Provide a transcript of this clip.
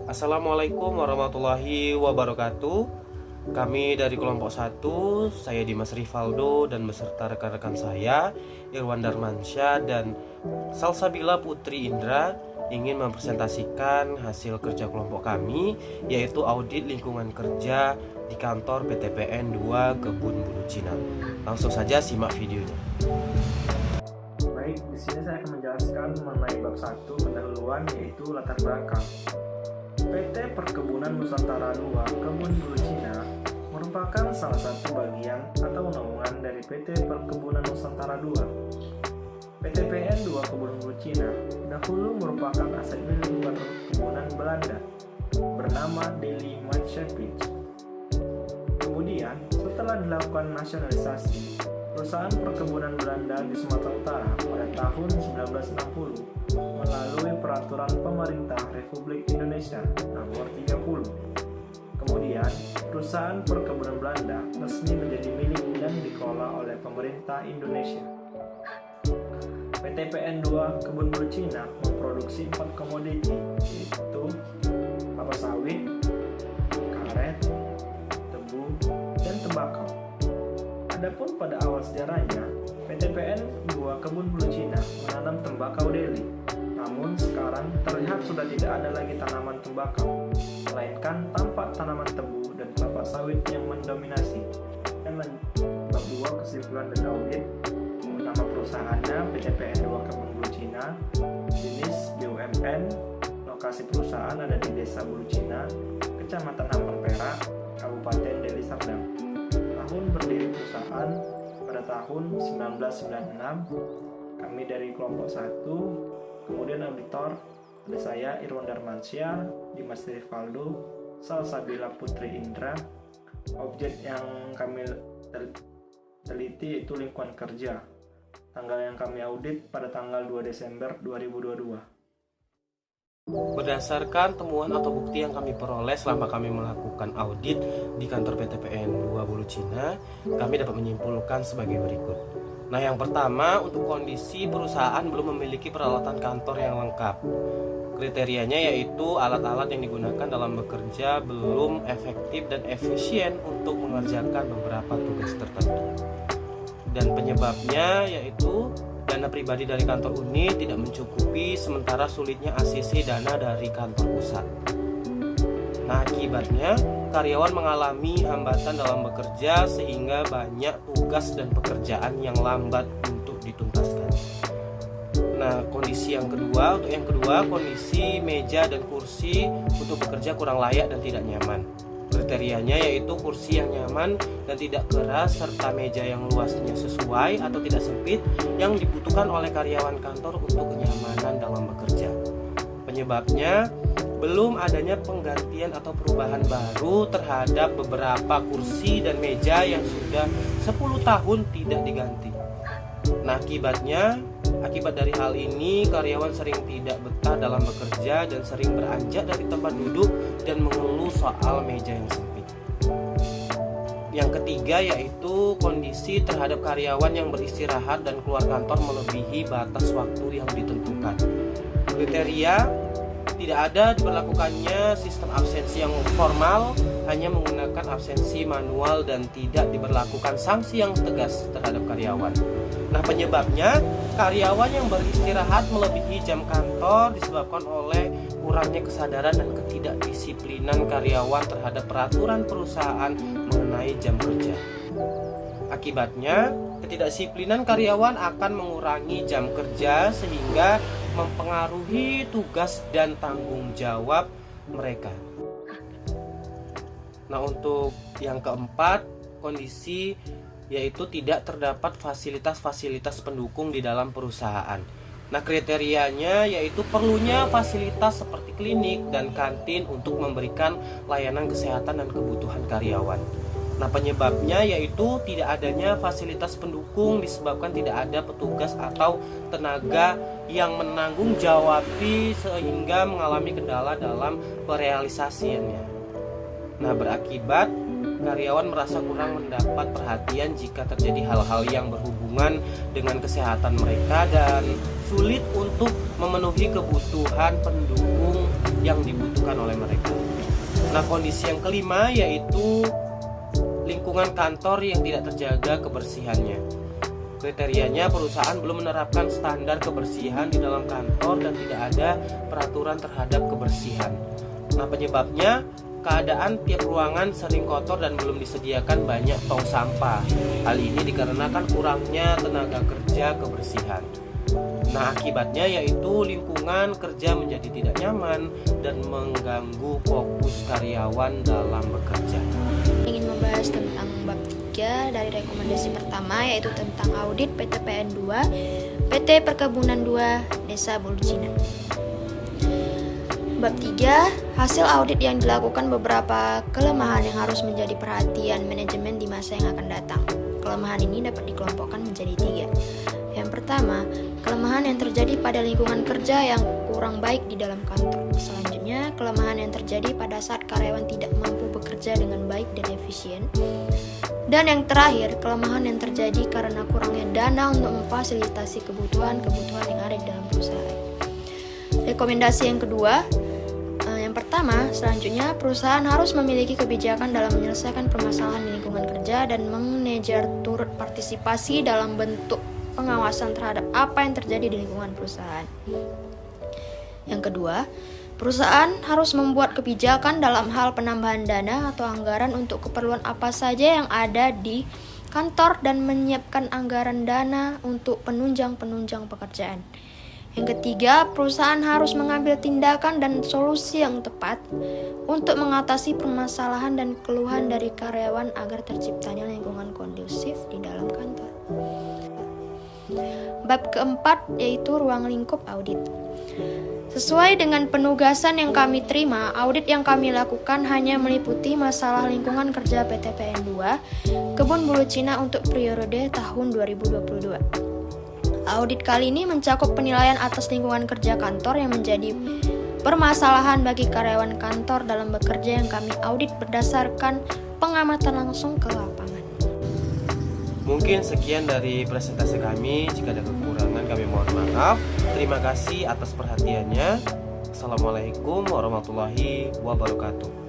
Assalamualaikum warahmatullahi wabarakatuh. Kami dari kelompok 1, saya Dimas Rivaldo dan beserta rekan-rekan saya Irwan Darmansyah dan Salsabila Putri Indra ingin mempresentasikan hasil kerja kelompok kami, yaitu audit lingkungan kerja di kantor PTPN 2 Kebun Bulu Cina. Langsung saja simak videonya. Baik, di sini saya akan menjelaskan mengenai bab 1 pendahuluan, yaitu latar belakang. PT Perkebunan Nusantara II Kebun Bulu Cina merupakan salah satu bagian atau naungan dari PT Perkebunan Nusantara II. PTPN 2 Kebun Bulu Cina dahulu merupakan aset milik perkebunan Belanda bernama Deli Maatschappij. Kemudian, setelah dilakukan nasionalisasi, perusahaan perkebunan Belanda di Sumatera Utara pada tahun 1960 melalui Peraturan Pemerintah Republik Indonesia Nomor 30. Kemudian, perusahaan perkebunan Belanda resmi menjadi milik dan dikelola oleh pemerintah Indonesia. PTPN 2 Kebun Bulu Cina memproduksi 4 komoditi, yaitu kelapa sawit, karet, tebu, dan tembakau. Adapun pada awal sejarahnya, PTPN 2 Kebun Bulu Cina menanam tembakau Deli. Namun sekarang terlihat sudah tidak ada lagi tanaman tembakau, melainkan tampak tanaman tebu dan kelapa sawit yang mendominasi. Dan bab 2 kesimpulan dan audit. Nama perusahaannya PTPN 2 Kebun Bulu Cina, jenis BUMN, lokasi perusahaan ada di Desa Bulu Cina, Kecamatan Ampang Perak, Kabupaten Deli Serdang. Tahun berdiri perusahaan pada tahun 1996. Kami dari kelompok 1, kemudian auditor ada saya Irwan Darmansyah, Dimas Rivaldo, Salsabila Putri Indra. Objek yang kami teliti itu lingkungan kerja. Tanggal yang kami audit pada tanggal 2 Desember 2022. Berdasarkan temuan atau bukti yang kami peroleh selama kami melakukan audit di kantor PTPN 2 Bulu Cina, kami dapat menyimpulkan sebagai berikut. Nah, yang pertama, untuk kondisi perusahaan belum memiliki peralatan kantor yang lengkap. Kriterianya yaitu alat-alat yang digunakan dalam bekerja belum efektif dan efisien untuk mengerjakan beberapa tugas tertentu. Dan penyebabnya yaitu dana pribadi dari kantor unit tidak mencukupi, sementara sulitnya ACC dana dari kantor pusat. Nah, akibatnya karyawan mengalami hambatan dalam bekerja sehingga banyak tugas dan pekerjaan yang lambat untuk dituntaskan. Nah, kondisi yang kedua, kondisi meja dan kursi untuk bekerja kurang layak dan tidak nyaman. Kriterianya yaitu kursi yang nyaman dan tidak keras serta meja yang luasnya sesuai atau tidak sempit yang dibutuhkan oleh karyawan kantor untuk kenyamanan dalam bekerja. Penyebabnya belum adanya penggantian atau perubahan baru terhadap beberapa kursi dan meja yang sudah 10 tahun tidak diganti. Nah, akibat dari hal ini karyawan sering tidak betah dalam bekerja dan sering beranjak dari tempat duduk dan mengeluh soal meja yang sempit. Yang ketiga yaitu kondisi terhadap karyawan yang beristirahat dan keluar kantor melebihi batas waktu yang ditentukan. Kriteria tidak ada diberlakukannya sistem absensi yang formal, hanya menggunakan absensi manual dan tidak diberlakukan sanksi yang tegas terhadap karyawan. Nah, penyebabnya karyawan yang beristirahat melebihi jam kantor disebabkan oleh kurangnya kesadaran dan ketidakdisiplinan karyawan terhadap peraturan perusahaan mengenai jam kerja. Akibatnya, ketidakdisiplinan karyawan akan mengurangi jam kerja sehingga mempengaruhi tugas dan tanggung jawab mereka. Nah, untuk yang keempat, kondisi yaitu tidak terdapat fasilitas-fasilitas pendukung di dalam perusahaan. Nah, kriterianya yaitu perlunya fasilitas seperti klinik dan kantin untuk memberikan layanan kesehatan dan kebutuhan karyawan. Nah, penyebabnya yaitu tidak adanya fasilitas pendukung disebabkan tidak ada petugas atau tenaga yang menanggung jawabi sehingga mengalami kendala dalam perealisasiannya. Nah, berakibat karyawan merasa kurang mendapat perhatian jika terjadi hal-hal yang berhubungan dengan kesehatan mereka dan sulit untuk memenuhi kebutuhan pendukung yang dibutuhkan oleh mereka. Nah, kondisi yang kelima yaitu lingkungan kantor yang tidak terjaga kebersihannya. Kriterianya perusahaan belum menerapkan standar kebersihan di dalam kantor dan tidak ada peraturan terhadap kebersihan. Nah, penyebabnya keadaan tiap ruangan sering kotor dan belum disediakan banyak tong sampah. Hal ini dikarenakan kurangnya tenaga kerja kebersihan. Nah, akibatnya yaitu lingkungan kerja menjadi tidak nyaman dan mengganggu fokus karyawan dalam bekerja. Ingin membahas tentang bab 3 dari rekomendasi pertama, yaitu tentang audit PTPN 2 PT Perkebunan 2 Desa Bulucina. Bab 3, hasil audit yang dilakukan beberapa kelemahan yang harus menjadi perhatian manajemen di masa yang akan datang. Kelemahan ini dapat dikelompokkan menjadi 3. Yang pertama, kelemahan yang terjadi pada lingkungan kerja yang kurang baik di dalam kantor. Selanjutnya, kelemahan yang terjadi pada saat karyawan tidak mampu bekerja dengan baik dan efisien. Dan yang terakhir, kelemahan yang terjadi karena kurangnya dana untuk memfasilitasi kebutuhan-kebutuhan yang ada di dalam perusahaan. Rekomendasi yang kedua, yang pertama, selanjutnya perusahaan harus memiliki kebijakan dalam menyelesaikan permasalahan di lingkungan kerja dan manajer turut partisipasi dalam bentuk pengawasan terhadap apa yang terjadi di lingkungan perusahaan. Yang kedua, perusahaan harus membuat kebijakan dalam hal penambahan dana atau anggaran untuk keperluan apa saja yang ada di kantor dan menyiapkan anggaran dana untuk penunjang-penunjang pekerjaan. Yang ketiga, perusahaan harus mengambil tindakan dan solusi yang tepat untuk mengatasi permasalahan dan keluhan dari karyawan agar terciptanya lingkungan kondusif di dalam kantor. Bab keempat yaitu ruang lingkup audit. Sesuai dengan penugasan yang kami terima, audit yang kami lakukan hanya meliputi masalah lingkungan kerja PTPN 2 Kebun Bulucina untuk periode tahun 2022. Audit kali ini mencakup penilaian atas lingkungan kerja kantor yang menjadi permasalahan bagi karyawan kantor dalam bekerja yang kami audit berdasarkan pengamatan langsung ke lapangan. Mungkin sekian dari presentasi kami. Jika ada kekurangan kami mohon maaf. Terima kasih atas perhatiannya. Assalamualaikum warahmatullahi wabarakatuh.